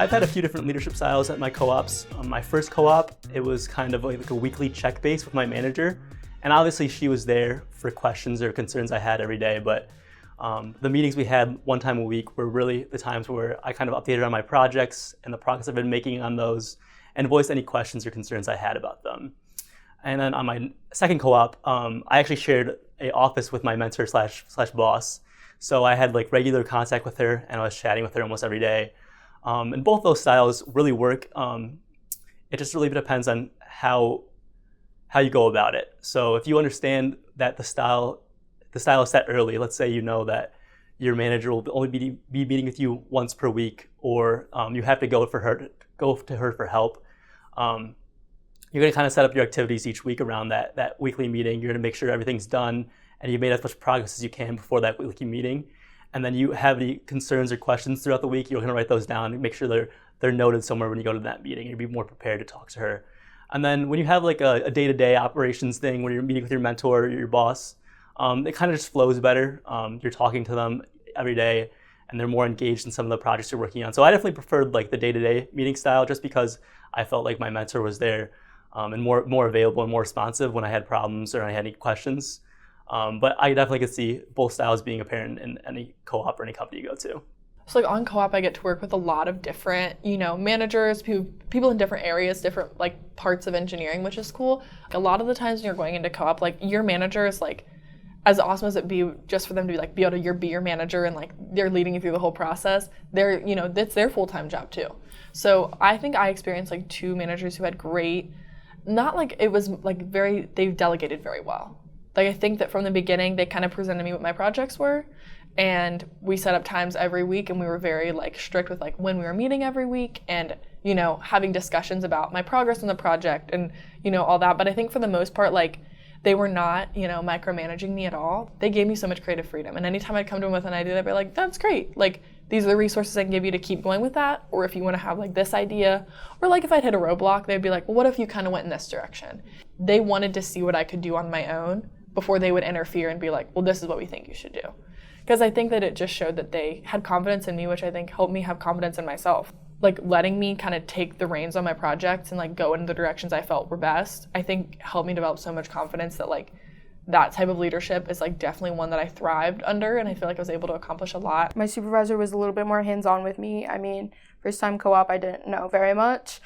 I've had a few different leadership styles at my co-ops. My first co-op, it was kind of like a weekly check base with my manager. And obviously she was there for questions or concerns I had every day, but the meetings we had one time a week were really the times where I kind of updated on my projects and the progress I've been making on those and voiced any questions or concerns I had about them. And then on my second co-op, I actually shared an office with my mentor slash boss. So I had like regular contact with her and I was chatting with her almost every day. And both those styles really work. It just really depends on how you go about it. So if you understand that the style is set early, let's say you know that your manager will only be meeting with you once per week, or you have to go to her for help. You're going to kind of set up your activities each week around that weekly meeting. You're going to make sure everything's done and you've made as much progress as you can before that weekly meeting. And then you have any concerns or questions throughout the week, you're going to write those down and make sure they're noted somewhere when you go to that meeting. You'll be more prepared to talk to her. And then when you have like a day-to-day operations thing, when you're meeting with your mentor or your boss, it kind of just flows better. You're talking to them every day and they're more engaged in some of the projects you're working on. So I definitely preferred like the day-to-day meeting style just because I felt like my mentor was there and more available and more responsive when I had problems or I had any questions. But I definitely could see both styles being apparent in any co-op or any company you go to. So like on co-op, I get to work with a lot of different, managers, people in different areas, different like parts of engineering, which is cool. A lot of the times when you're going into co-op, like your manager is like, as awesome as it be just for them to be able to be your manager and like they're leading you through the whole process, that's their full-time job too. So I think I experienced like two managers who had great, not like it was like they delegated very well. Like I think that from the beginning, they kind of presented me what my projects were, and we set up times every week, and we were very like strict with like when we were meeting every week, and having discussions about my progress on the project, and all that. But I think for the most part, like they were not micromanaging me at all. They gave me so much creative freedom, and anytime I'd come to them with an idea, they'd be like, "That's great. Like these are the resources I can give you to keep going with that, or if you want to have like this idea, or like if I'd hit a roadblock, they'd be like, well, what if you kind of went in this direction?" They wanted to see what I could do on my own before they would interfere and be like, well, this is what we think you should do. Because I think that it just showed that they had confidence in me, which I think helped me have confidence in myself. Like letting me kind of take the reins on my projects and like go in the directions I felt were best, I think helped me develop so much confidence that like that type of leadership is like definitely one that I thrived under, and I feel like I was able to accomplish a lot. My supervisor was a little bit more hands-on with me. I mean, first time co-op, I didn't know very much.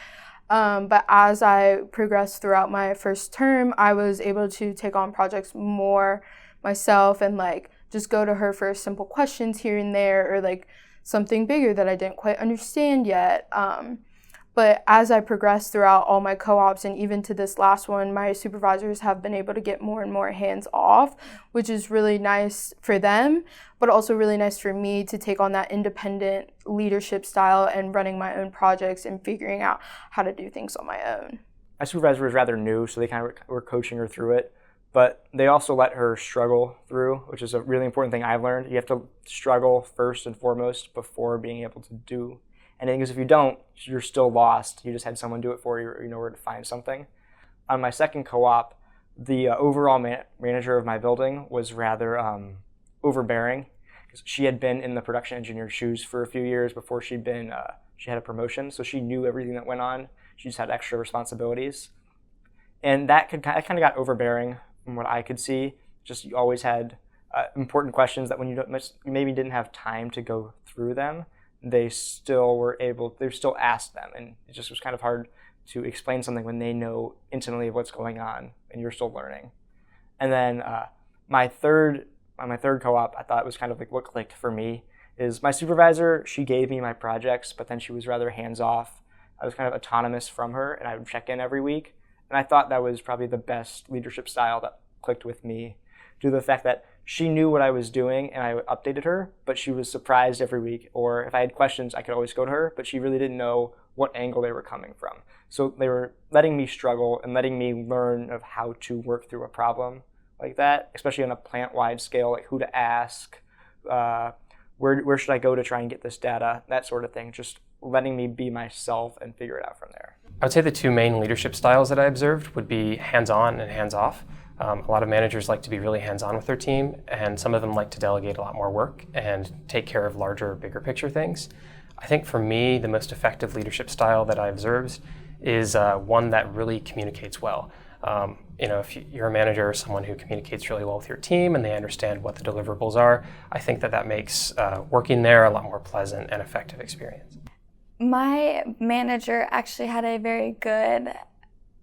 But as I progressed throughout my first term, I was able to take on projects more myself and like just go to her for simple questions here and there, or like something bigger that I didn't quite understand yet. But as I progressed throughout all my co-ops and even to this last one, my supervisors have been able to get more and more hands off, which is really nice for them, but also really nice for me to take on that independent leadership style and running my own projects and figuring out how to do things on my own. My supervisor was rather new, so they kind of were coaching her through it, but they also let her struggle through, which is a really important thing I've learned. You have to struggle first and foremost before being able to do anything, because if you don't, you're still lost. You just had someone do it for you, or you know where to find something. On my second co-op, the overall manager of my building was rather overbearing, because she had been in the production engineer's shoes for a few years before she had a promotion, so she knew everything that went on. She just had extra responsibilities, and that kind of got overbearing from what I could see. Just you always had important questions that when you maybe didn't have time to go through them, they still asked them, and it just was kind of hard to explain something when they know intimately what's going on and you're still learning. And then my third co-op, I thought was kind of like what clicked for me is my supervisor. She gave me my projects, but then she was rather hands-off. I was kind of autonomous from her, and I would check in every week. And I thought that was probably the best leadership style that clicked with me, due to the fact that she knew what I was doing and I updated her, but she was surprised every week. Or if I had questions, I could always go to her, but she really didn't know what angle they were coming from. So they were letting me struggle and letting me learn of how to work through a problem like that, especially on a plant-wide scale, like who to ask, where should I go to try and get this data, that sort of thing. Just letting me be myself and figure it out from there. I would say the two main leadership styles that I observed would be hands-on and hands-off. A lot of managers like to be really hands-on with their team, and some of them like to delegate a lot more work and take care of larger, bigger picture things. I think for me, the most effective leadership style that I observed is one that really communicates well. If you're a manager or someone who communicates really well with your team and they understand what the deliverables are, I think that makes working there a lot more pleasant and effective experience. My manager actually had a very good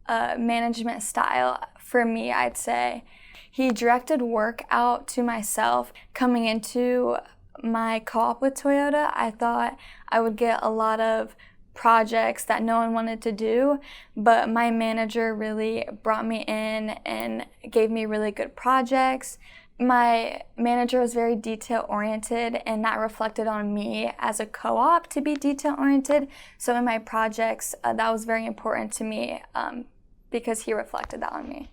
management style for me, I'd say. He directed work out to myself. Coming into my co-op with Toyota, I thought I would get a lot of projects that no one wanted to do, but my manager really brought me in and gave me really good projects. My manager was very detail-oriented, and that reflected on me as a co-op to be detail-oriented. So in my projects, that was very important to me because he reflected that on me.